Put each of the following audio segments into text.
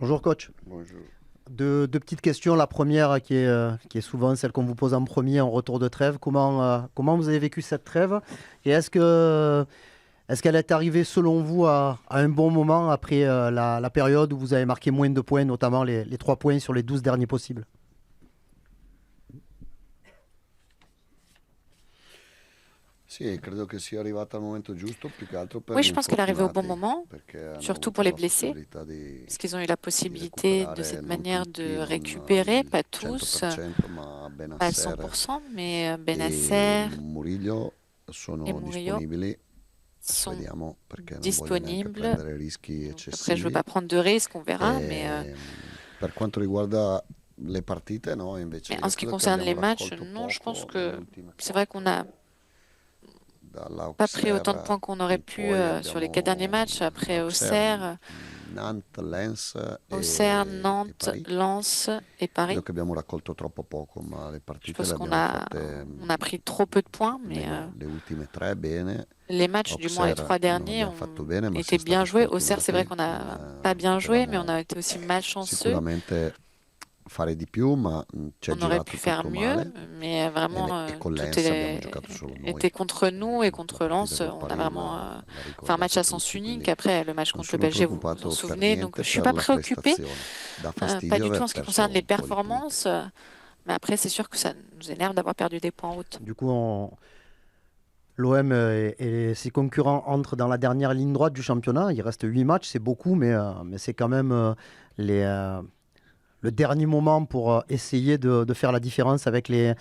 Bonjour coach. Bonjour. Deux petites questions. La première qui est souvent celle qu'on vous pose en premier en retour de trêve. Comment vous avez vécu cette trêve? Et est-ce qu'elle est arrivée selon vous à un bon moment après la période où vous avez marqué moins de points, notamment les 3 points sur les 12 derniers possibles? Sì, credo che sia arrivata al momento giusto, più che altro per Oui, gli je pense qu'elle est arrivée au bon infortunati, moment, perché hanno surtout pour avuto les la blessés, possibilità parce qu'ils ont eu la di possibilité de recuperare cette non manière tutti, de non récupérer, il pas tous, 100%, ma pas à Benasser 100%, mais e Benasser Murillo et sono Murillo disponibili. Adesso sont vediamo perché non voglio neanche disponibles. prendere rischi Donc après, je ne veux eccessivi. pas prendre de risques, on verra, E, per quanto riguarda le partite, no, invece mais en io ce qui credo che concerne les abbiamo matchs, raccolto non, je pense poco nelle que ultime c'est vrai qu'on n'a 4. pas pris autant de Dall'Auxerre points qu'on aurait in pu poi sur les 4 derniers abbiamo matchs. Après Auxerre, Auxerre, Nantes, Lens Auxerre, e Nantes, Paris. Lens et Credo Paris. che abbiamo raccolto troppo poco, ma le Je partite pense le qu'on abbiamo a, fatte on a pris trop peu de points, mais le ultime 3 bene. les matchs, du moins les Auxerre 3 non derniers, abbiamo ont fatto bene, ma été siamo bien stati joués. Auxerre, c'est vrai sfortunati. qu'on n'a pas bien joué, mais on Potevamo a été aussi malchanceux. sicuramente fare di più, ma ci è On aurait pu girato faire tutto mieux, male. mais vraiment, E con tout Lens abbiamo giocato solo noi. était contre nous et La contre partita Lens. col On a Paris vraiment la fait un match ricordate à sens tutti, unique. quindi Après, le match non contre le sono PSG, vous vous en preoccupato per souvenez. Donc, niente je ne suis per pas la préoccupée, prestazione. Dà pas fastidio du tout aver en ce qui perso concerne les un po' di punti. performances. Mais après, c'est sûr que ça nous énerve d'avoir perdu des points en route. Du coup, l'OM et ses concurrents entrent dans la dernière ligne droite du championnat. Il reste 8 matchs, c'est beaucoup, mais c'est quand même les, le dernier moment pour essayer de faire la différence avec les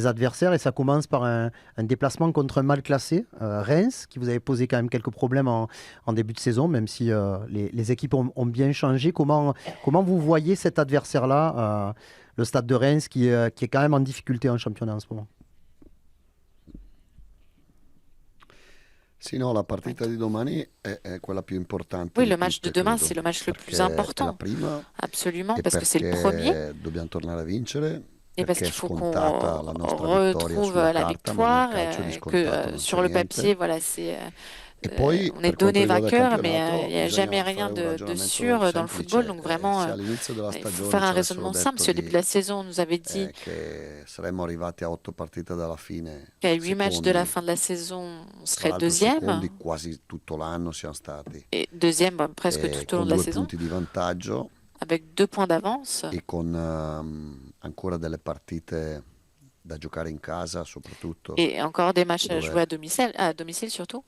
adversaires. Et ça commence par un déplacement contre un mal classé, Reims, qui vous avait posé quand même quelques problèmes en début de saison, même si les équipes ont bien changé. Comment vous voyez cet adversaire-là, le Stade de Reims, qui est quand même en difficulté en championnat en ce moment? Sì, no, la partita di domani è quella più importante Oui, di le match de tutte, demain, credo, c'est le match le plus perché è la important. prima Absolument, e parce que c'est le premier. perché dobbiamo tornare a vincere, Et parce perché è qu'il faut qu'on scontata la nostra vittoria retrouve sulla la carta, ma nel victoire, calcio di que scontato non c'è sur le papier, niente. voilà, E poi, on est per quanto donné riguarda il vainqueur, mais il campionato, n'y a jamais bisogna rien fare un de ragionamento sûr dans le football. semplice. Donc vraiment, Se all'inizio della il faut stagione faire ci un avessero raisonnement simple. detto Si au début de la saison, on nous avait dit che saremmo arrivati a 8 partite dalla fine, qu'à 8 matchs de la secondi, fin de la saison, on tra serait l'altro deuxième, secondi quasi tutto l'anno siamo stati, et deuxième presque tout au long con de la 2 saison, punti di vantaggio avec 2 points d'avance. e con ancora delle partite da giocare in casa soprattutto, Et encore des matchs à jouer dove à domicile surtout,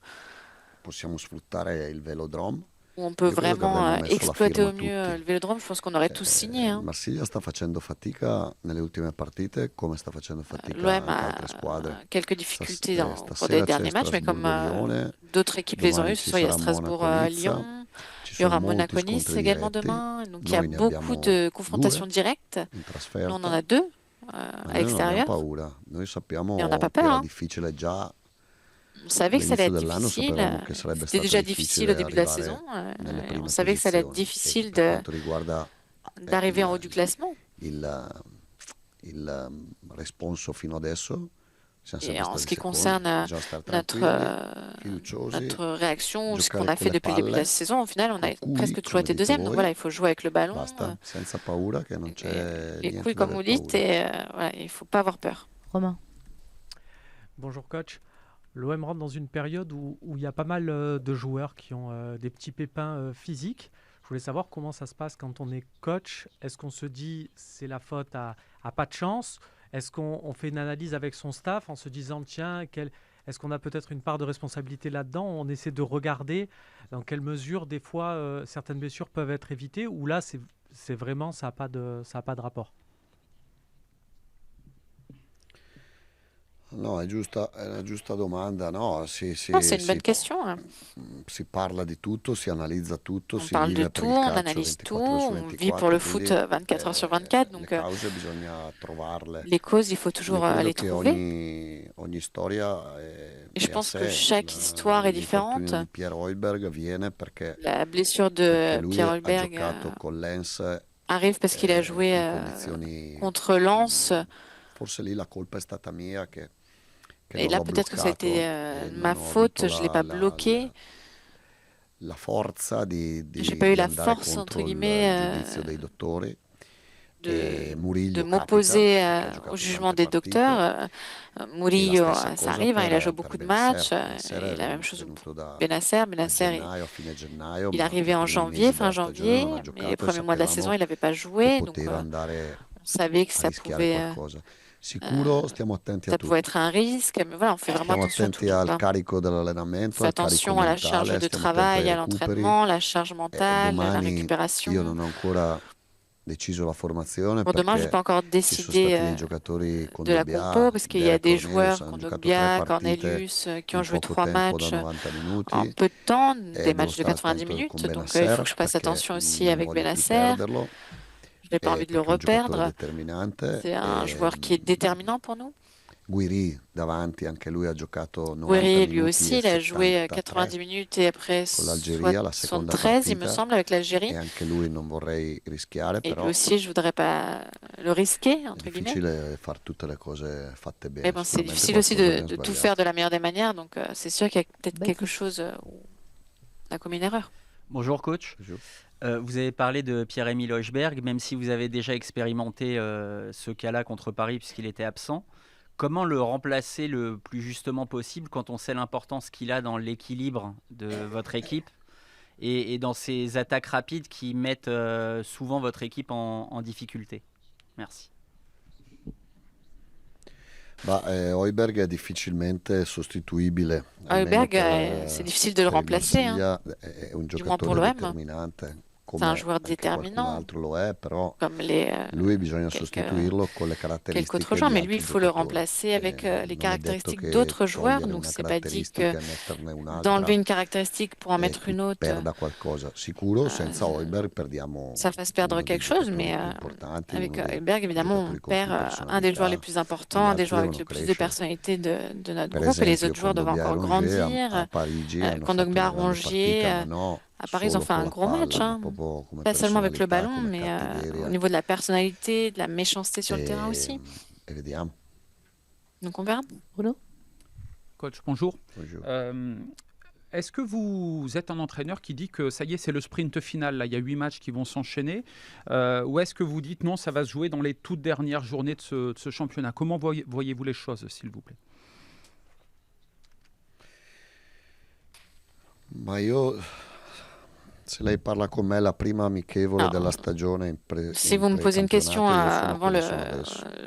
possiamo sfruttare il velodrome. où on peut Io credo che avremmo vraiment messo la exploiter firma au mieux tutti. le Vélodrome. Je pense qu'on aurait tous signé, Il hein. Marsiglia sta facendo fatica nelle ultime partite, come sta facendo fatica L'OM anche altre squadre. a quelques difficultés au cours des Stasera c'è derniers matchs, mais comme Strasburgo-Lione, d'autres équipes les ont domani eues, ce ci soir il y a sarà Monaco-Nizza, Strasbourg-Lyon, ci il y sono aura molti Monaco-Nice scontri également diretti. demain. Donc il y a Noi ne beaucoup abbiamo de 2 confrontations directes. in Nous, on en trasferta, a 2 ma à noi non abbiamo l'extérieur. paura. Noi Et on n'a pas sappiamo che peur, era hein. difficile già On savait que ça allait all'inizio être dell'anno, difficile. sapevamo che sarebbe C'était stato déjà difficile au difficile début de la saison. arrivare nelle On prime savait que ça allait être posizioni. E difficile per quanto riguarda d'arriver en haut du classement. il, il responso fino adesso, siamo Et sempre en ce stati qui secondi, concerne bisogna stare notre, tranquilli, fiduciosi, notre réaction, ce qu'on giocare a con fait le depuis le début de la palle, saison, au final, on a coi cui, presque toujours come été dite deuxième. Donc voi, voilà, il faut jouer avec le ballon, basta, senza paura, che non c'è les couilles, niente da comme aver vous dites, paura. et voilà, il ne faut pas avoir peur. Romain. Bonjour coach. L'OM rentre dans une période où il y a pas mal de joueurs qui ont des petits pépins physiques. Je voulais savoir comment ça se passe quand on est coach. Est-ce qu'on se dit c'est la faute à pas de chance? Est-ce qu'on fait une analyse avec son staff en se disant tiens, est-ce qu'on a peut-être une part de responsabilité là-dedans? On essaie de regarder dans quelle mesure des fois certaines blessures peuvent être évitées ou là c'est vraiment ça n'a pas de rapport. No, è una giusta domanda, no? Non, c'est une bonne question, hein. Si parla di tutto, si analizza tutto, On si parle de vive per tout, il on calcio analyse tout, 24 ore su on vit pour 24, le foot quindi 24 heures sur 24. le Donc cause bisogna trovarle. les causes, il faut Io toujours credo les che trouver. ogni storia Et je è a pense que sé. chaque histoire est différente. L'infortunio di Pierre Højbjerg viene La blessure perché de lui Pierre ha Højbjerg giocato con Lens arrive parce qu'il a joué in condizioni... contre Lens. Forse lì la colpa è stata mia che Et non là, l'ho peut-être que ça a bloccato été e ma non ho avuto faute, je ne l'ai pas bloqué. la forza J'ai pas eu di la andare force, entre contro il guillemets, giudizio dei dottori. de, E de Murillo capita, m'opposer perché ha au giocato jugement tante des partite, docteurs. e la Murillo, stessa ça cosa arrive, hein, il a joué per beaucoup de Bennacer. matchs. Bennacer Et è la même chose pour venuto Bennacer. a Bennacer, gennaio, a fine gennaio, il ma arrivait i en primi janvier, mesi fin della stagione non ha janvier, mais les giocato e premiers mois de la saison, sapevamo il n'avait pas che joué. Donc, poteva andare on savait que a rischiare qualcosa. Sicuro stiamo attenti a ça pouvait tutto. être un risque. Mais voilà, on fait vraiment Stiamo attention à tout. attenti Donc, al là, carico on dell'allenamento, fait al carico attention à la charge mentale, de stiamo attenti ai travail, à recuperi. l'entraînement, la charge mentale, la Domani io récupération. non ho ancora deciso la formazione Pour demain, je n'ai perché pas encore ci sono stati décidé dei giocatori con de la Dobbia, compo parce qu'il y a Derek des Cornelius joueurs, hanno giocato 3 Kondogbia, partite Cornelius, qui ont in joué poco 3 tempo da matchs 90 en minuti peu de temps, e des devo matchs de stare 90 attento minutes. con Donc, il faut Bennacer que je fasse perché attention aussi non avec voglio più Bennacer. perderlo Je n'ai pas envie de le perché è un giocatore reperdre. determinante. C'est un joueur qui est déterminant pour nous. Guiri davanti, anche lui ha giocato 90 Guerrier, lui minuti aussi, e il a joué 73 90 minutes et après con l'Algeria, la seconda 73, il me partita, semble, avec l'Algérie. e anche lui non vorrei rischiare, Et lui però aussi, je voudrais pas le risquer, è entre guillemets. difficile fare tutte le cose fatte Mais bene, bon, c'est sicuramente difficile aussi qualcosa abbiamo de tout sbagliato. faire de la meilleure des manières. Donc, c'est sûr qu'il y a peut-être quelque Baptiste. chose où on a commis une erreur. Bonjour coach. Bonjour. Vous avez parlé de Pierre-Emile Hojbjerg, même si vous avez déjà expérimenté ce cas-là contre Paris puisqu'il était absent. Comment le remplacer le plus justement possible quand on sait l'importance qu'il a dans l'équilibre de votre équipe et dans ces attaques rapides qui mettent souvent votre équipe en difficulté? Merci. Højbjerg è difficilmente sostituibile. almeno Højbjerg, c'est difficile de le per il remplacer, hein. Marsiglia, è un Du moins pour giocatore l'OM. determinante, C'est un come joueur anche qualcun déterminant, altro lo è, però comme les, lui bisogna quelques, sostituirlo con le quelques caratteristiche autres joueurs, di mais lui, il altri faut le giocatori. remplacer avec les Non è detto caractéristiques che d'autres joueurs. togliere Donc, una c'est pas dit caratteristica que e metterne un'altra d'enlever une caractéristique pour en mettre tu une autre, perda qualcosa. Sicuro senza Højbjerg perdiamo ça fasse perdre uno dei quelque chose, giocatori mais più importanti, avec uno dei Højbjerg, évidemment, on giocatori con più perd un des joueurs les personalità. plus importants, un Gli des joueurs altri avec le devono plus de crescere. personnalité de notre Per groupe, et les esempio, autres joueurs doivent Kondogbia e encore Rongier grandir. a Parigi hanno fatto Kondogbia, una grande Rongier, partita, ma no à Paris, ils ont solo fait con un la gros match, palla, ma hein. proprio come Pas seulement avec le personalità, ballon, come mais cattiveria. au niveau de la personnalité, de la méchanceté sur le terrain aussi. E vediamo. Donc on verra. Bruno? Coach, bonjour. Bonjour. Est-ce que vous êtes un entraîneur qui dit que ça y est, c'est le sprint final, là, il y a 8 matchs qui vont s'enchaîner, ou est-ce que vous dites non, ça va se jouer dans les toutes dernières journées de ce championnat? Comment voyez-vous les choses, s'il vous plaît? Ma io, se lei parla con me la prima amichevole Alors, della stagione Si vous me posez une question avant le sono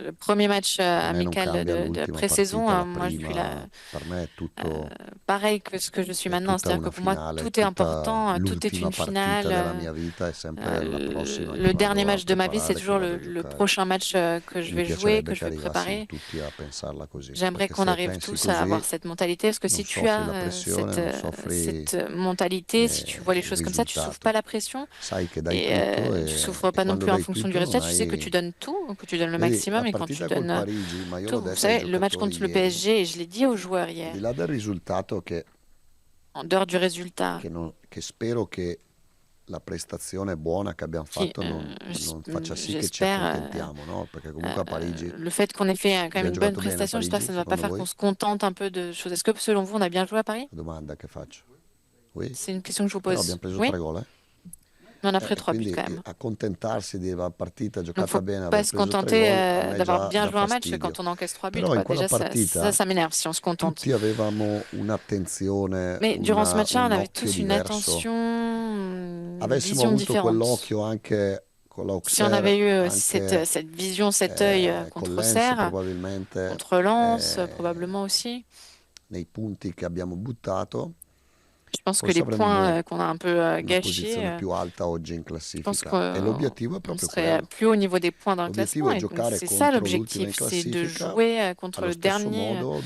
le premier match A me non amical cambia de la l'ultima pré-saison, partita, la moi je suis prima, là. per me è tutto Pareil que ce que je suis è maintenant, tutta c'est-à-dire una que pour moi finale, tout est tutta important, tout est l'ultima une partita della finale. mia vita è sempre la prossima che Le dernier vado a match de ma vie, c'est preparare, toujours che vado a le giocare. prochain match que je Mi vais jouer, piacerebbe que je che vais arrivassimo préparer. tutti a pensarla così, J'aimerais perché qu'on se arrive pensi tous così à avoir cette mentalité, parce que non si tu soffri la as pressione, non soffri cette mentalité, si tu vois les il choses comme ça, tu souffres risultato. pas la pression Sai che dai et tutto tu souffres pas e non quando plus en dai fonction du tutto résultat. non Tu sais que hai... tu donnes tout, que tu donnes le Vedi, maximum la et quand tu partita col donnes Parigi, ma io tout. l'ho Vous detto ai savez, le match giocatori contre le ieri, PSG, et je l'ai dit aux joueurs al hier, di là del risultato en dehors du résultat, che spero che la prestazione buona che abbiamo fatto non faccia sì che ci j'espère accontentiamo, no? Perché comunque a Parigi le fait qu'on ait fait quand même abbiamo une bonne giocato bene a prestation, j'espère que ça ne va pas secondo faire voi? qu'on se contente un peu de choses. Est-ce que selon vous, on a bien joué à Paris? La domanda che faccio. Oui. C'est une question que je vous Però pose. abbiamo preso Oui, 3 gol, mais on a pris 3 buts quindi quand même. accontentarsi di una partita Donc, giocata faut bene, pas aver se preso 3 contenter gol, a me d'avoir bien dà joué un match fastidio. quand on encaisse 3 buts. Però in Quoi. quella Déjà, partita ça m'énerve si on se contente. tutti avevamo un'attenzione, Mais durant ce match-là, on un avait occhio tous une diverso. attention, une Avessimo vision avuto différente. quell'occhio anche con Si on l'Auxerre, avait eu anche cette vision, cet œil con contre Lens Auxerre, probabilmente, contre Lens, probablement aussi, nei punti che abbiamo buttato, je pense que forse les avremmo points qu'on a un peu una gâchés, posizione più alta oggi in je pense classifica. E l'obiettivo è qu'on proprio serait quello. plus haut niveau des points dans le L'obiettivo classement. è Et donc, giocare c'est ça contro l'ultima in l'objectif, c'est de classifica jouer contre allo le stesso dernier modo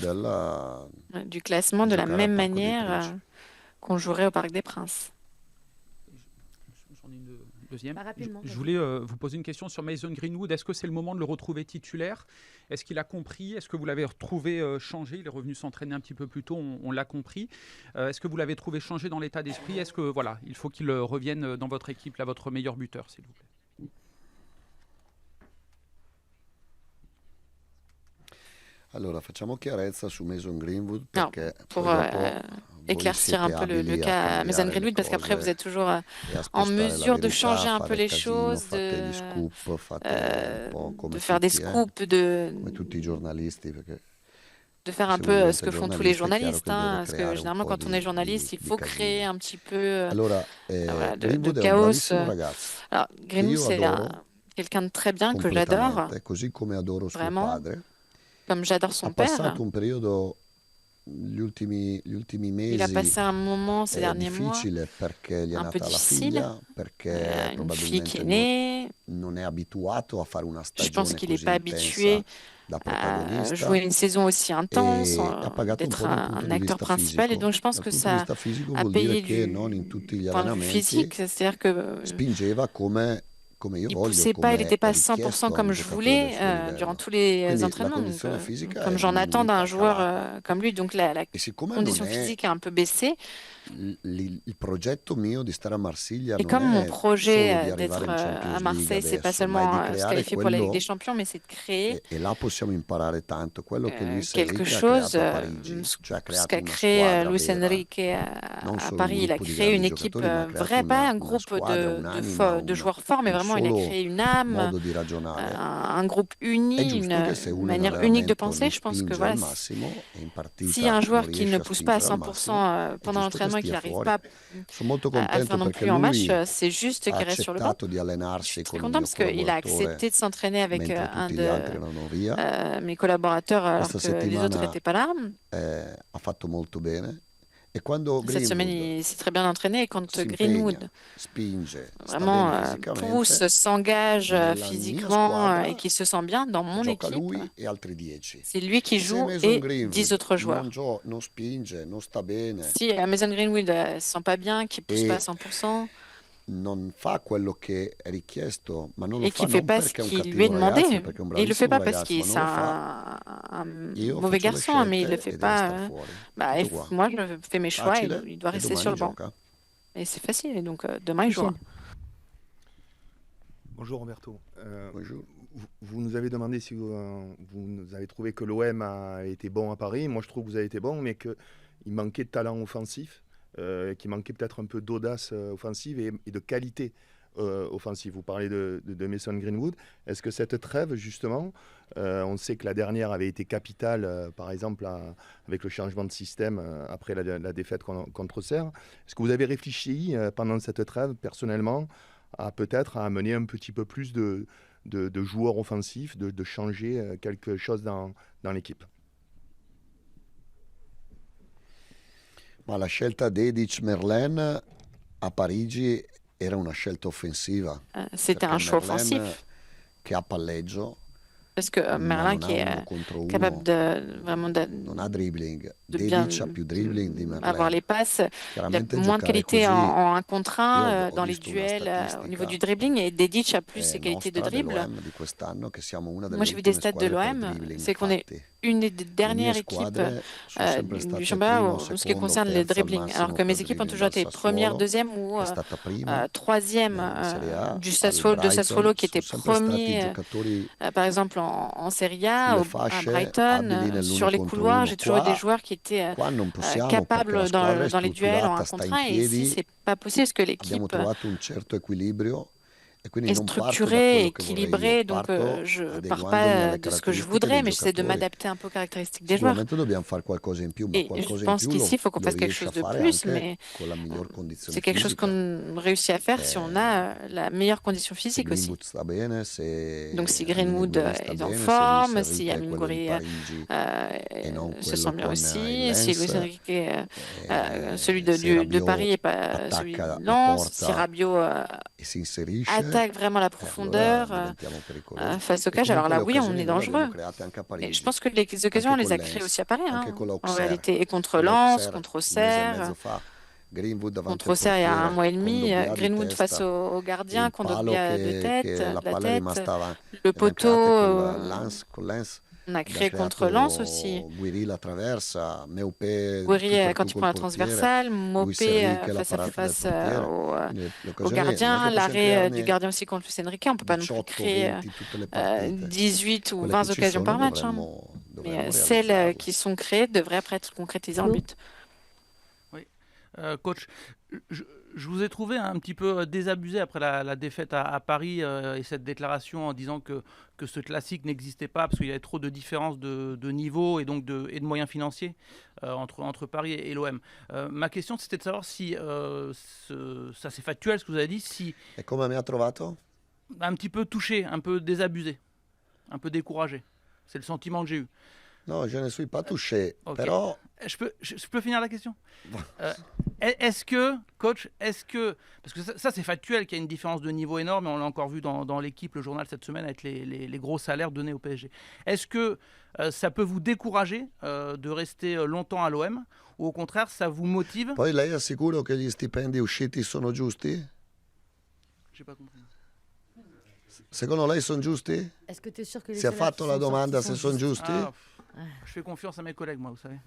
du classement de la giocare al même Parco dei manière Principi. qu'on jouerait au Parc des Princes. J'en ai une deuxième. Bah, rapidement, Je vas-y. voulais vous poser une question sur Mason Greenwood. Est-ce que c'est le moment de le retrouver titulaire? Est-ce qu'il a compris? Est-ce que vous l'avez retrouvé changé? Il est revenu s'entraîner un petit peu plus tôt, on l'a compris. Est-ce que vous l'avez trouvé changé dans l'état d'esprit? Est-ce que voilà, il faut qu'il revienne dans votre équipe, là, votre meilleur buteur, s'il vous plaît? Allora, facciamo chiarezza su Mason Greenwood Alors, perché pour poi dopo voi éclaircir un siete peu le abili a cas Mason cambiare le Greenwood, parce qu'après, vous cose êtes toujours e a en spostare la mesure de verità, changer un peu fare les casino, choses, fate gli scoop, fate un po' de come faire des tutti, scoops, come tutti i giornalisti, perché de faire un se peu uno ce diventa que font tous les giornalista è chiaro journalistes, che deve parce que creare un généralement, po' quand on est di journaliste, il di faut créer casino. un petit peu Allora, voilà, de Greenwood è un chaos. bravissimo ragazzo Alors, che Greenwood, io c'est adoro quelqu'un de très bien, que j'adore, completamente, così come adoro suo vraiment, padre. comme j'adore Ha son père. passato un periodo, gli ultimi Il a mesi, passé un moment ces derniers mois difficile perché gli è un peu nata la difficile. figlia, perché Une fille qui probabilmente est née. non è abituato a fare una Je pense stagione qu'il n'est così pas intensa habitué da à jouer protagonista une saison aussi intense, e ha pagato un d'être po' dal punto un di acteur vista principal. Et fisico. donc, je pense Dal que punto di ça vista fisico a vuol dire payé che non du in tutti gli point de vue allenamenti physique. C'est-à-dire que spingeva come io il voglio, poussait pas, il come n'était è pas à 100% richiesto a comme un je giocatore del voulais suo durant livello. tous les Quindi la entraînements, donc, condizione fisica è comme j'en attends diminuita, d'un è joueur calata. comme lui. Donc la E siccome non condition è physique a un peu baissé. il progetto mio di stare a Marsiglia Et non comme mon è solo di projet arrivare d'être in à Champions League Marseille, c'est pas adesso, ma è di seulement se creare qualifier pour la Ligue des quello, Champions, mais c'est de créer e là possiamo imparare tanto, quello che Luis quelque Enrique ha chose, creato a Parigi, cioè ha ce creato qu'a una créé squadra Luis vera, Enrique non à solo un Paris. Il a gruppo di créé grandi une équipe giocatori, ma ha creato vraie, pas un una groupe squadra, un'anima, de joueurs forts, mais un vraiment il a solo créé une âme, modo di ragionare. un groupe È uni, giusto che se une uno in manière unique de allenamento penser. non Je pense que spinge al voilà, massimo e in s'il y a partita un non joueur qui ne riesce a pousse pas à spingere al massimo, 100% è pendant giusto che l'entraînement et qui stia n'arrive fuori. pas Sono molto à le faire contento non perché plus en match, lui c'est juste ha qu'il reste sur le banc. accettato di Je allenarsi suis très con il contente mio parce qu'il a collaboratore accepté de s'entraîner avec mentre un tutti gli de altri erano via. mes collaborateurs alors Questa que les autres settimana n'étaient pas là. ha fatto molto bene e quando Cette semaine, Greenwood il s'est très bien entraîné. Et quand si impegna, Greenwood spinge, sta vraiment bene fisicamente, pousse, s'engage nella mia physiquement et squadra qu'il se sent bien dans mon gioca équipe, lui e altri 10. c'est lui qui Se joue Mason et 10 Greenwood autres joueurs. non spinge, non sta bene Si Mason Greenwood ne se sent pas bien, qu'il pousse pas à e 100% non fa quello che è richiesto, ma non lo et fa qu'il fait non pas ce perché è un qui lui est cattivo ragazzo, demandé, perché è un et il le fait bravissimo pas parce ragazzo, qu'il ma c'est non lo fa, un io mauvais faccio le garçon, mais il le scelte fait e deve pas. star fuori. Bah, Tutto qua. moi, je fais mes choix et Facile il doit e rester sur domani le banc. gioca. Et c'est facile. Et donc demain, il jouera. Bonjour Roberto. Bonjour. Vous nous avez demandé si vous nous avez trouvé que l'OM a été bon à Paris. Moi, je trouve que vous avez été bon, mais qu'il manquait de talent offensif, qu'il manquait peut-être un peu d'audace offensive et de qualité offensive. Vous parlez de Mason Greenwood. Est-ce que cette trêve, justement, on sait que la dernière avait été capitale, par exemple, avec le changement de système après la défaite contre Auxerre. Est-ce que vous avez réfléchi pendant cette trêve, personnellement, à peut-être à amener un petit peu plus de joueurs offensifs, de changer quelque chose dans l'équipe? Ma la scelta Dedic-Merlin a Parigi era una scelta offensiva, C'était un perché choix Merlin offensif. che ha palleggio, Parce que ma Merlin, non qui ha est uno contro capable uno, de vraiment non ha dribbling. de bien Dedic ha più dribbling di avoir Merlin. les passes. Il a Chiaramente moins de giocare qualité così, en 1 contre 1 io ho dans les visto una duels au niveau statistica du dribbling, et Dedic a plus ses qualités de nostra dribble. dell'OM di quest'anno che siamo una delle Moi, j'ai vu des ultime stats de squadre per l'OM, dribbling c'est qu'on est fatti. une des Le mie dernières équipes squadre sono sempre du state championnat primo, en ce qui secondo, concerne les terza al dribbling, alors massimo que mes per équipes ont dribbling toujours dal été première, Sassuolo, deuxième ou che è stata prima troisième in Serie A, du al Sassuolo, de Sassuolo, Brighton, qui était sono sempre stati premier, giocatori par exemple en Serie A, sulle à fasce, Brighton, abili sur nell'uno les contro couloirs. uno. J'ai toujours eu des Qua joueurs qui étaient non possiamo perché la capables squadra è dans les duels en strutturata, 1 sta contre in 1, et ici, piedi, c'est pas possible parce que abbiamo l'équipe trovato un certo equilibrio e quindi est non parto da structurée, quello che vorrei io, équilibrée, donc parto je pars adeguandomi pas alle de ce que je caratteristiche voudrais, dei mais j'essaie de giocatori. m'adapter un peu aux caractéristiques des joueurs. Sicuramente dobbiamo fare qualcosa in più, ma Et je qualcosa in pense più qu'ici, il faut qu'on lo fasse quelque riesci a chose de fare plus, anche mais con la miglior condizione c'est quelque chose fisica. qu'on réussit à faire si on a la meilleure condition Se physique aussi. Greenwood sta bene, se Donc si Amine Greenwood Gouiri sta est en bene, se forme, Luis si Enrique è Amine quello di Gouiri Parigi e non se sent quello bien con aussi, il si Lens, Luis Enrique, celui se de Rabiot Paris et pas celui attacca de la Lens, si porta Rabiot e si inserisce, attaque vraiment la allora profondeur diventiamo pericolosi. face au E cage, alors comunque là le oui, on occasioni est noi le abbiamo dangereux. create anche a Et je Parigi, pense que les occasions, on anche les con a créées Lens, aussi à Paris, anche hein, con en l'Auxerre. réalité. Et contre Con Lens, l'Auxerre contre un mese e Auxerre. mezzo fa, Greenwood davanti Contre al Auxerre, il y a un portiere mois et con demi, Dobbia di Greenwood face testa au e gardien, il palo Kondogbia de che la la palla è tête, rimasta le poteau, Lens, con Lens on a abbiamo créé contre Lens aussi. creato Guiri la traversa, Meupé tu Gouiri per quand tu il col prend la portiere, transversale, Luis Mopé Enrique la face à parata del face portiere. au Quindi le occasioni non è gardien, che possiamo l'arrêt du crearne gardien aussi contre Luis Enrique. On ne peut pas non plus 18, créer 20 tutte le partite. 18 ou Quelle 20 che ci occasions sono par match. Hein. dovremmo Mais celles realizzarle. qui sont créées devraient après être concrétisées en Flo but. Coach, je, je vous ai trouvé un petit peu désabusé après la défaite à Paris et cette déclaration en disant que ce classique n'existait pas parce qu'il y avait trop de différences de niveau et donc de moyens financiers entre Paris et l'OM. Ma question, c'était de savoir si ça c'est factuel ce que vous avez dit, si E come mi ha trovato? un petit peu touché, un peu désabusé, un peu découragé. C'est le sentiment que j'ai eu. No, je ne suis pas touché, Ok. però Je peux finir la question. Est-ce que, coach, parce que ça c'est factuel qu'il y a une différence de niveau énorme, et on l'a encore vu dans l'équipe, le journal cette semaine, avec les gros salaires donnés au PSG. Est-ce que ça peut vous décourager de rester longtemps à l'OM, ou au contraire, ça vous motive? poi lei è sicuro che gli stipendi usciti sono giusti? J'ai pas compris. Secondo lei sono giusti? Est-ce que tu es sûr que les Si ha salaires qui fatto la sont sortis domanda sont se sono justes giusti? Je fais confiance à mes collègues, moi, vous savez.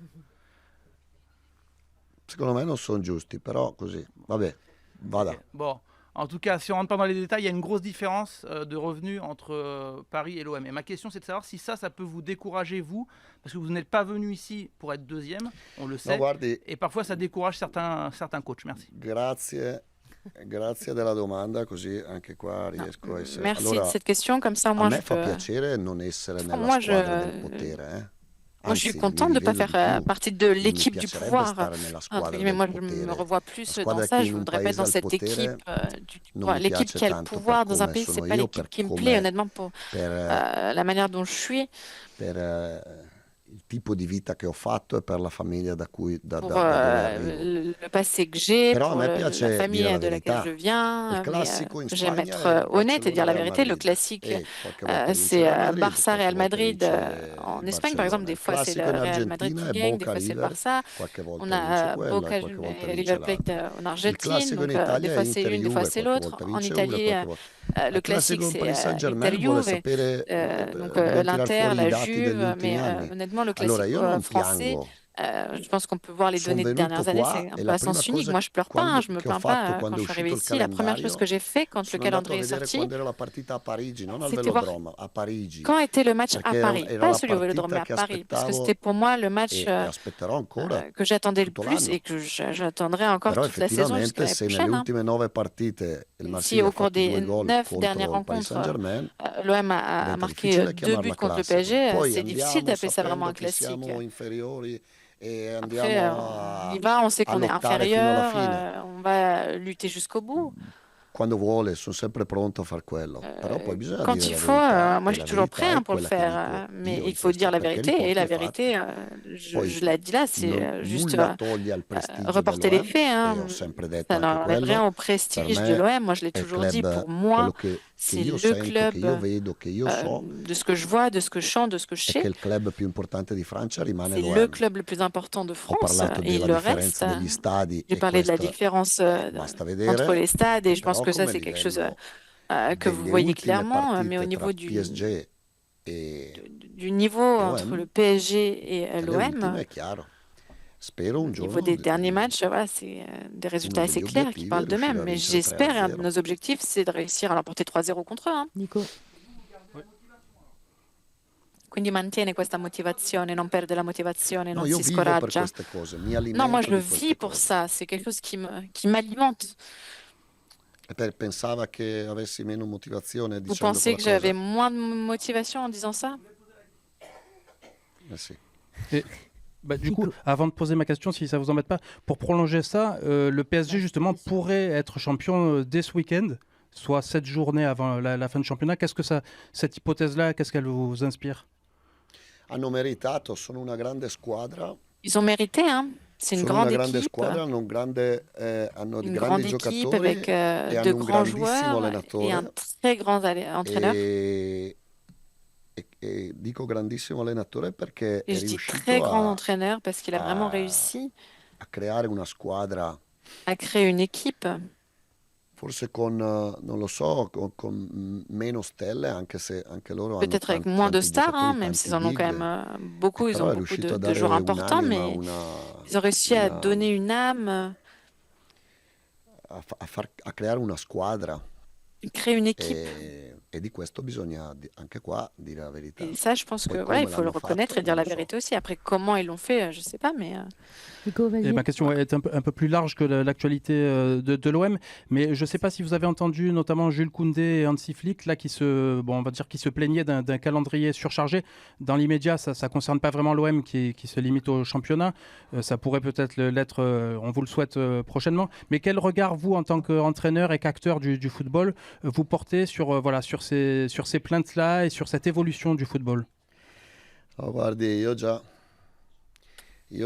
Secondo me non sono giusti, però così. Vabbè, vada. Ok. Bon, en tout cas, si on rentre pas dans les détails, il y a une grosse différence de revenus entre Paris et l'OM. Et ma question, c'est de savoir si ça peut vous décourager, vous, parce que vous n'êtes pas venu ici pour être deuxième, on le No, sait, guardi, et parfois ça décourage certains coachs. Merci. grazie della domanda, così anche qua riesco a essere... Merci Allora, de cette question, comme ça a moi me je fa peux... piacere non essere nella Moi, squadra del potere, Moi, je suis Anzi, contente mi de ne pas rivelo faire di più. partie de Mi l'équipe du piacerebbe pouvoir. stare nella Entre squadra guillemets, moi, del je me potere. revois plus La squadra dans ça. che Je in un voudrais pas être dans paese al cette équipe potere du non pouvoir. mi L'équipe piace qui a le tanto pouvoir per dans un come pays, sono c'est pas io, l'équipe per qui me come- plaît, honnêtement, pour per la manière dont je suis, il tipo di vita che ho fatto e per la famiglia da cui da pour dove arrivo. le passé que j'ai, Però a pour me la piace dire famille la de laquelle verità. je Il viens. Mais classico in j'aime Spagna être è honnête et dire la Barcellona-Real vérité. Le Madrid. classique, E qualche volta vince c'est Real Madrid, Barça-Real qualche volta Madrid. vince En il Espagne, par exemple, Barcellona. des Il fois, c'est le classico in Real Madrid Argentina qui è gagne, des Boca fois, c'est le River, Barça. qualche volta On vince a quello Boca e qualche volta et vince River Plate l'altro. en Il Argentine, classico in donc des Italia fois è c'est Inter une, des fois Juve, c'est qualche l'autre. volta En vince uno e Italie, qualche volta. le Il classique classico c'est con Paris Saint-Germain Inter vuole Juve, sapere, donc dobbiamo tirar l'Inter, fuori la i dati degli Juve, ultimi mais anni. honnêtement le Allora classique io non français, piango. je pense qu'on peut voir les Sono données des venuto dernières années, qua c'est un e peu la à prima sens unique. cosa Moi je pleure pas, hein, je me che ho plains fatto pas quando quand è je suis arrivée uscito il ici. La première chose calendario que j'ai fait quand le sono andato a calendrier est vedere sorti, quando era la partita a Parigi, non al c'était voir Velodrome, a Parigi, quand était le match à perché Paris, era pas la celui au Vélodrome, mais à partita che Paris, parce que aspettavo c'était pour moi le match e aspetterò ancora que j'attendais le tutto plus l'anno. et que j'attendrai encore Però toute la saison jusqu'à effettivamente l'année se nelle prochaine. ultime 9 partite il Si Marsiglia ha au cours fatto 2 des gol 9 dernières contro il Paris rencontres, Saint-Germain, l'OM a diventa marqué difficile 2 chiamarla buts contre le classico. PSG, Poi c'est difficile andiamo d'appeler ça vraiment sapendo un che classique. siamo inferiori e Après, andiamo on y a va, on sait qu'on est lottare fino alla inférieur, fine. on va lutter jusqu'au bout. Quando vuole, sono sempre pronto a far quello. Però poi bisogna Quand dire il la faut, verità, moi e je la suis toujours verità prêt è hein, pour le quella che faire, dico mais io il in faut dire questo, la perché vérité, et la riporti i fatti. vérité, Poi je l'ai dit là, c'est juste nulla toglie al prestigio reporter les dell'OM, faits. e Hein. ho sempre detto Ça anche n'enlève rien quello. au Per prestige de me l'OM, moi je l'ai è il toujours dit, club, pour moi, quello che c'est io le sento, che club io vedo, che io so, de ce que je vois, de ce que je chante, de ce que je è che sais. il club più importante di Francia rimane C'est le l'OM. club le plus important de Ho France parlato et il della le differenza reste. degli stadi J'ai e parlé de la questa différence basta entre vedere, les stades et je pense però que ça come c'est quelque chose livello que vous delle voyez ultime clairement, mais au partite tra niveau PSG e du niveau entre le l'OM, PSG et le ultime l'OM, è chiaro. Spero un au niveau giorno des derniers matchs, voilà, c'est des résultats uno assez degli clairs qui obiettivi è parlent riuscire d'eux-mêmes. a Mais vincere j'espère, et un de 3-0. nos objectifs, c'est de réussir à l'emporter 3-0 contre eux. Hein. Nico, Quindi mantiene questa motivazione, non perde la motivazione, No, non io si vivo per scoraggia. queste cose, mi Non, moi je alimento le di queste vis pour cose. ça, c'est quelque chose qui m'alimente. E pensava che avessi meno motivazione Vous dicendo pensez quella que j'avais cosa? moins de motivation en disant ça? Sì. Du coup, avant de poser ma question, si ça vous embête pas, pour prolonger ça, le PSG justement pourrait être champion dès ce week-end, soit 7 journées avant la fin du championnat. Qu'est-ce que cette hypothèse-là, qu'est-ce qu'elle vous inspire? Hanno meritato, sono una grande squadra. Ils ont mérité, hein. C'est une Sono grande una grande équipe, squadra, hanno hanno une grandi grande équipe giocatori avec e de hanno un grands grandissimo joueurs et un allenatore. très grand entraîneur. E dico grandissimo allenatore perché Et è je dis riuscito très grand entraîneur parce qu'il a vraiment a réussi a creare una squadra, à créer une équipe, forse con, non lo so, con meno stelle, anche se anche loro hanno peut-être avec tanti, moins de tanti stars, hein, giocatori, même tanti s'ils en ont quand big, même beaucoup, ils però ont è beaucoup riuscito a de dare joueurs importants, un'anima, mais una, ils ont réussi à una- donner une âme, a creare una squadra. créer une équipe. E E di questo bisogna anche qua dire la verità. Et ça, je pense que Poi voilà, il come faut le l'hanno reconnaître fatto et dire non la lo so. vérité aussi. Après, comment ils l'ont fait, je sais pas, mais Hugo, Et vas-y. ma question est un peu plus large que l'actualité de l'OM, mais je ne sais pas si vous avez entendu notamment Jules Koundé et Hansi Flick là, on va dire, qui se plaignaient d'un calendrier surchargé. Dans l'immédiat, ça ne concerne pas vraiment l'OM qui se limite au championnat. Ça pourrait peut-être l'être, on vous le souhaite prochainement. Mais quel regard, vous, en tant qu'entraîneur et qu'acteur du football, vous portez sur ces plaintes-là et sur cette évolution du football? Oh, guardi, io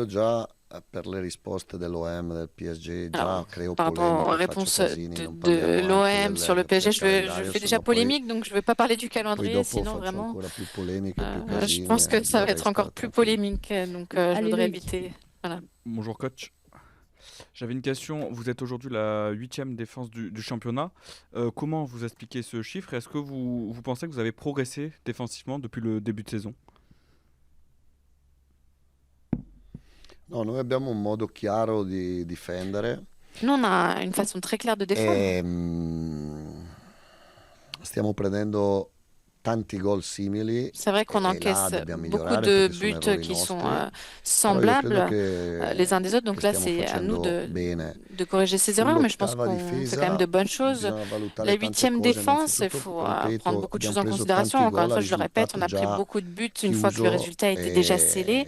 già per le risposte dell'OM, del PSG, già alors, creo par rapport aux polemiche, faccio réponses casini, de non parliamo l'OM anche sur le del PSG, je calendario, fais déjà sennò poi polémique, donc je ne vais pas parler du poi calendrier, dopo sinon faccio vraiment, ancora più polemiche, più je casini pense que e ça va vorrei être encore stare plus tranquillo. polémique, donc je Allez, voudrais Loïc. éviter. Voilà. Bonjour coach. J'avais une question. Vous êtes aujourd'hui la 8e défense du championnat. Comment vous expliquez ce chiffre? Est-ce que vous pensez que vous avez progressé défensivement depuis le début de saison? No, noi abbiamo un modo chiaro di difendere Nous, on a une façon très claire de défendre. e stiamo prendendo tanti gol simili C'est vrai qu'on e là encaisse dobbiamo beaucoup migliorare de perché sono buts errori qui sont nostri, però io semblables credo che, les uns des autres. Donc che là, stiamo c'est à nous facendo bene. de corriger ces erreurs, mais je pense Sull'ottava qu'on fait quand même de difesa bonnes choses. bisogna valutare La tante 8e cose. défense, il Innanzitutto, faut ripeto, prendre beaucoup de choses en abbiamo preso considération. tanti Encore une gol a fois, je le répète, on risultato a pris già beaucoup de buts une fois que le chiuso, résultat était déjà scellé,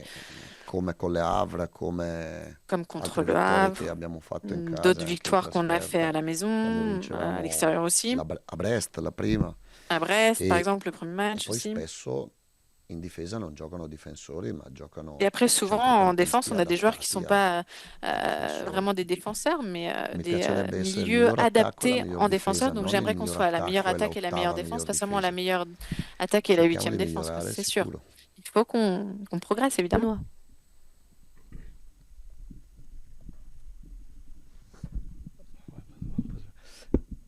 come con le Havre, come comme contre altre le vittorie Havre, che abbiamo fatto in casa, d'autres anche in victoires qu'on a fait à trasferta, la quando maison, vincevamo à l'extérieur aussi. a Brest la prima. À Brest, par E, exemple, le premier e match poi aussi. spesso in difesa non giocano difensori, ma giocano Et après, souvent, en défense, centrocampisti on a des joueurs qui ne sont adattati pas difensori. vraiment des défenseurs, mais Mi des piacerebbe essere il milieux miglior attacco e la adaptés miglior en défenseur. difesa, Donc non il j'aimerais qu'on miglior soit la meilleure attacco e attaque et la meilleure l'ottava défense, miglior pas seulement la difesa. meilleure attaque et la Cerchiamo 8e di défense, migliorare c'est sûr. sicuro. Il faut qu'on progresse, évidemment. Benoît.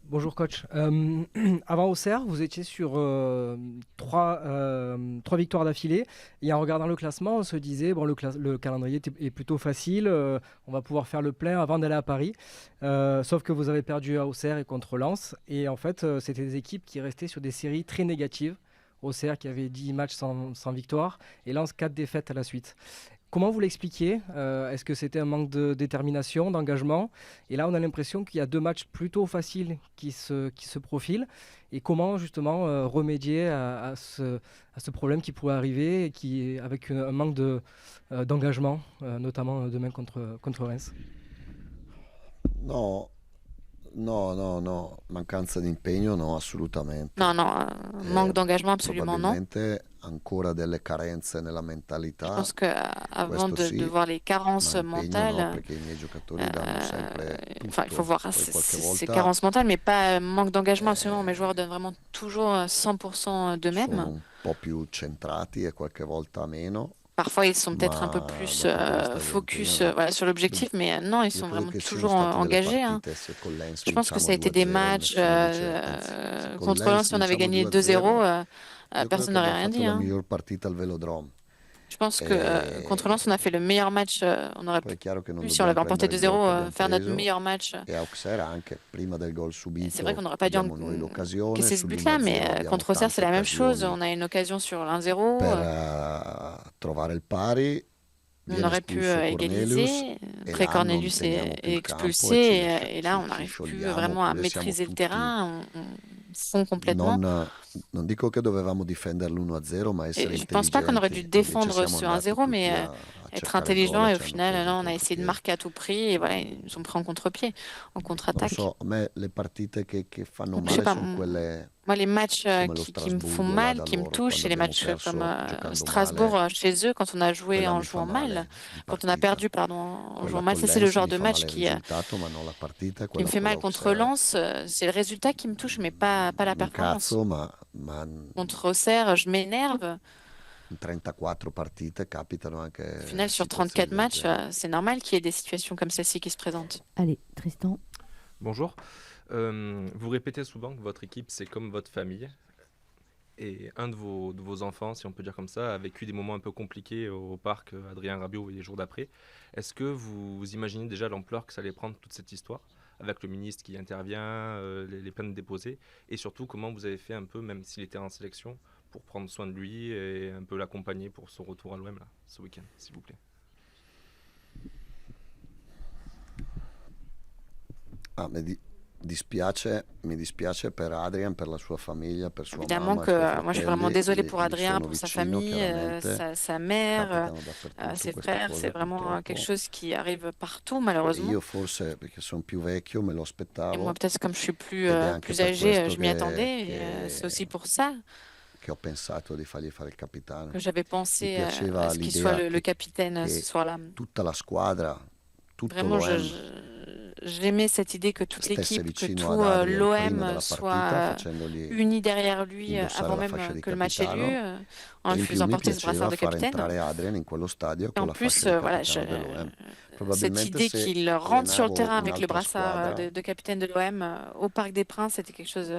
Bonjour coach. Avant Auxerre, vous étiez sur trois victoires d'affilée. Et en regardant le classement, on se disait bon, le calendrier est plutôt facile, on va pouvoir faire le plein avant d'aller à Paris. Sauf que vous avez perdu à Auxerre et contre Lens. Et en fait, c'était des équipes qui restaient sur des séries très négatives. Auxerre qui avait 10 matchs sans victoire et Lens 4 défaites à la suite. Comment vous l'expliquiez? Est-ce que c'était un manque de détermination, d'engagement? Et là, on a l'impression qu'il y a 2 matchs plutôt faciles qui se profilent. Et comment justement remédier à ce problème qui pourrait arriver et avec un manque d'engagement, notamment demain contre Reims? No, mancanza di impegno no, assolutamente. Non, manque d'engagement, absolument non. Probabilmente ancora delle carenze nella Je mentalità, pense qu'avant questo de sì, voir les carences ma impegno no, mentales, perché i miei giocatori danno sempre enfin, il faut tutto, voir poi ces qualche ces volta carences mentales, mais pas manque d'engagement, absolument. Mes joueurs donnent vraiment toujours 100% d'eux-mêmes. sono un po' più centrati e qualche volta meno. Parfois, ils sont peut-être un peu Ma plus dal punto di vista focus dell'impegno no. voilà, sur l'objectif, mais non, ils Io sont credo vraiment che siano toujours state delle engagés. Hein. partite, se con Lens Je pense que ça a vinciamo été des 2-0 matchs nessuno dice, anzi, se con contre Lens, Lens si on avait vinciamo gagné 2-0, 2-0, io credo personne che n'aurait abbiamo rien fatto dit. la Hein. miglior partita al Velodrome. Je pense que contre Lens, on a fait le meilleur match. On aurait Poi è chiaro che non pu, si on l'avait dobbiamo remporté prendere il gol che 2-0, abbiamo faire notre preso, meilleur match. e a Auxerre anche prima del gol C'est vrai subito qu'on n'aurait pas dû abbiamo noi l'occasione, encaisser ce but-là, sull'1-0 mais abbiamo contre Auxerre, c'est tante la même chose. occasioni On a une occasion sur l'1-0. per trovare il pari. On Viene aurait pu espulso Cornelius égaliser. e Après, là non Cornelius teniamo est più il campo expulsé. e Et là, on ci n'arrive plus scioliamo, vraiment à oppure siamo maîtriser le tutti terrain. On fond complètement. non dico che dovevamo difendere l'1-0, ma essere Et je pense pas qu'on aurait dû intelligenti. Invece défendre siamo ce andati 1-0, mais tutti a être cercare il intelligent. gol Et e au ci hanno final, preso là, in on a essayé de contropiede. marquer à tout prix. Et voilà, ils nous ont pris en contre-pied, en Non contre-attaque. so, a me le partite che fanno Je sais male pas, sono quelle moi, les matchs come lo qui me font Strasburgo là mal, da qui me loro, touchent, c'est quando les abbiamo matchs comme perso giocando Strasbourg male, chez eux, quand on a joué quella en mi fa jouant mal, male di quand on a partita. perdu, pardon, en Quella jouant mal. con Ça, c'est le Lens genre mi de fa match male il qui risultato, ma non la partita, me quella fait con mal contre l'Auxerre. Lens. C'est le résultat qui me touche, mais pas la Mi performance. incazzo, ma Contre Auxerre, je m'énerve. in 34 partite capitano Au anche final, sur situazioni 34 del matchs, genere. c'est normal qu'il y ait des situations comme celle-ci qui se présentent. Allez, Tristan. Bonjour. Vous répétez souvent que votre équipe, c'est comme votre famille. Et un de vos enfants, si on peut dire comme ça, a vécu des moments un peu compliqués au parc Adrien Rabiot et les jours d'après. Est-ce que vous imaginez déjà l'ampleur que ça allait prendre toute cette histoire avec le ministre qui intervient, les plaintes déposées, et surtout comment vous avez fait un peu, même s'il était en sélection, pour prendre soin de lui et un peu l'accompagner pour son retour à l'OM là, ce week-end, s'il vous plaît. Mi dispiace per Adrian, per la sua famiglia, per sua Évidemment mamma, que i suoi moi je suis vraiment fratelli, désolée gli pour Adrien, sono pour sa vicino famille, chiaramente. sa mère, Capitano dappertutto ses queste frères. cose C'est vraiment quelque purtroppo. chose qui arrive partout E malheureusement. io forse, perché sono più vecchio, me lo Et moi aspettavo, peut-être comme je suis ed è anche plus per âgée, questo je m'y attendais. Et, c'est aussi pour ça che ho pensato di fargli fare il capitano. que j'avais Mi pensé piaceva à ce qu'il soit l'idea le capitaine ce che soir-là. tutta la squadra, tutto Vraiment, l'OM j'aimais cette idée que toute stesse l'équipe, que vicino tout ad Adrian prima l'OM della partita, soit facendogli uni derrière lui indossare avant la même fascia di que le match ait lieu, capitano. en E lui in più faisant mi porter ce brassard piaceva de far capitaine. entrare Adrian in quello stadio Et con en la plus, fascia di voilà, capitano dell'OM. cette Probabilmente idée se qu'il rentre sur le terrain allenavo avec le un'altra brassard squadra de capitaine de l'OM au Parc des Princes, c'était quelque chose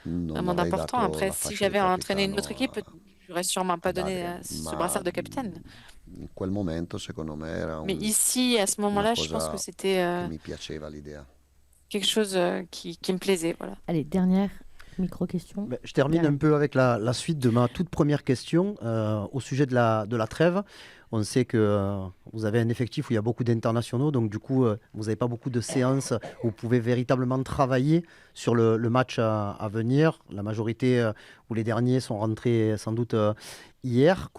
non vraiment avrei d'important. dato Après, la si fascia di j'avais entraîné une autre capitano équipe, j'aurais sûrement pas ad donné Adrian, ce ma brassard de capitaine. in quel momento secondo me era Mais ici, à ce una moment-là, je pense que cosa c'était che mi piaceva l'idea. quelque chose qui me plaisait. Voilà. Allez, dernière micro-question. Je termine un peu avec la suite de ma toute première question au sujet de la trêve. On sait que vous avez un effectif où il y a beaucoup d'internationaux, donc du coup, vous n'avez pas beaucoup de séances où vous pouvez véritablement travailler sur le match à venir. La majorité ou les derniers sont rentrés sans doute hier.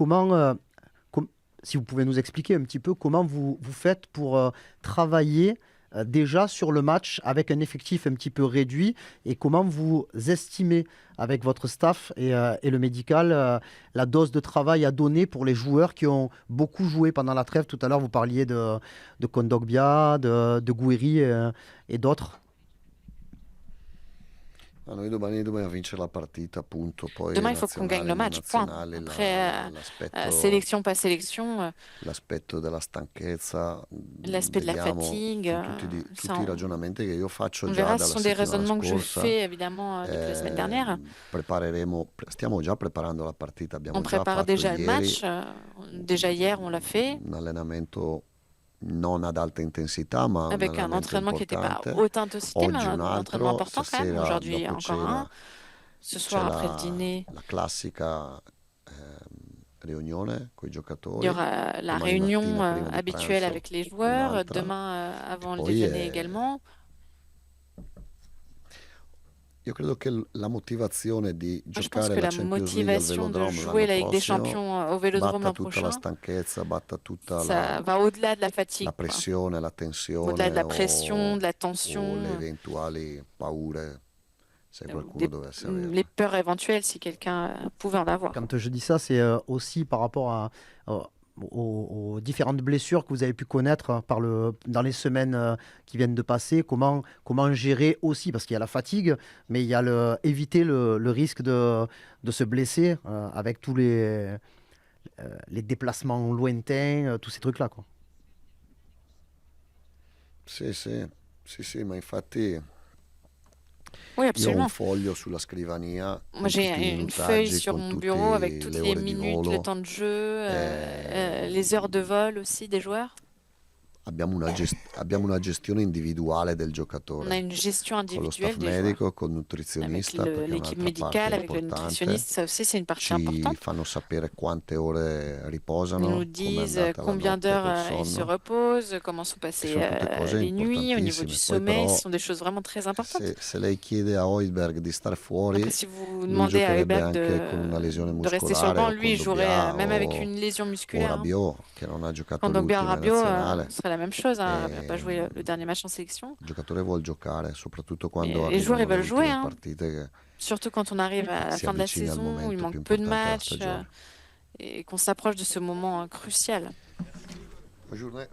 Si vous pouvez nous expliquer un petit peu comment vous faites pour travailler déjà sur le match avec un effectif un petit peu réduit et comment vous estimez avec votre staff et le médical la dose de travail à donner pour les joueurs qui ont beaucoup joué pendant la trêve. Tout à l'heure, vous parliez de Kondogbia, de Gouiri et d'autres. Noi domani dobbiamo vincere la partita, punto. Poi Demain, il faut qu'on gagne le match, point. Après, sélection, pas sélection. L'aspetto della stanchezza, l'aspect de la fatigue. Tutti i ragionamenti che io faccio on già verra, dalla ce sont des raisonnements que je scorsa. fais évidemment depuis la semaine dernière. Stiamo già preparando la partita, abbiamo on già prépare fatto déjà ieri le match. Déjà hier, on l'a fait. Un allenamento non ad alta intensità, ma avec un entraînement qui n'était pas haute intensité, mais un entraînement important quand même. Aujourd'hui, encore un. Ce soir, après le dîner, la classica riunione con i giocatori. Il y aura la réunion habituelle avec les joueurs. Demain, avant le déjeuner également. Io credo che la motivazione di giocare la la Champions League al motivation de Velodrome jouer la Ligue des l'anno Champions au Vélodrome batta l'an tutta prochain, la stanchezza, batta tutta ça va au-delà de la fatigue, la pressione, la tensione, au-delà de la pression, de la tension, o le eventuali paure, se qualcuno dovesse averle. les peurs éventuelles si quelqu'un pouvait en avoir. Quand je dis ça, c'est aussi par rapport aux différentes blessures que vous avez pu connaître dans les semaines qui viennent de passer. Comment gérer aussi, parce qu'il y a la fatigue, mais il y a éviter le risque de se blesser avec tous les déplacements lointains, tous ces trucs-là, quoi. Sì, ma infatti Oui, io ho absolument. un foglio sulla scrivania. Moi, j'ai une feuille sur mon bureau avec toutes les minutes, le temps de jeu, les heures de vol aussi des joueurs. Abbiamo una gestione individuale del giocatore. On a une gestion Con lo individuelle staff des joueurs. medico, col nutrizionista, Avec perché è l'équipe un'altra médicale, parte avec le importante. nutritionniste, ça aussi c'est une partie Ci importante. fanno sapere quante ore riposano, Ils nous com'è disent andata la combien notte d'heures col ils se sonno. reposent, comment sont passées sono tutte cose les nuits, au niveau du importantissime. Poi sommeil, però, ce sont des choses vraiment très importantes. se lei chiede a Højbjerg di stare fuori, Après, si vous lui demandez à giocherebbe Højbjerg anche con una lesione de rester sur le muscolare banc, o lui il con jouerait Dobbia même avec o une lésion musculaire. hein. Rabiot, che non ha giocato Quand Dogbia l'ultima in Rabiot, nazionale. ce serait la même chose, hein. Il n'a pas joué le dernier match en sélection. Il giocatore vuole giocare, soprattutto quando Les joueurs ils arrivano le veulent jouer, ultime hein. partite che Surtout quand on arrive à la si fin de la avvicina al saison, où il momento più manque peu de importante della matchs stagione. et qu'on s'approche de ce moment crucial. Bonne journée.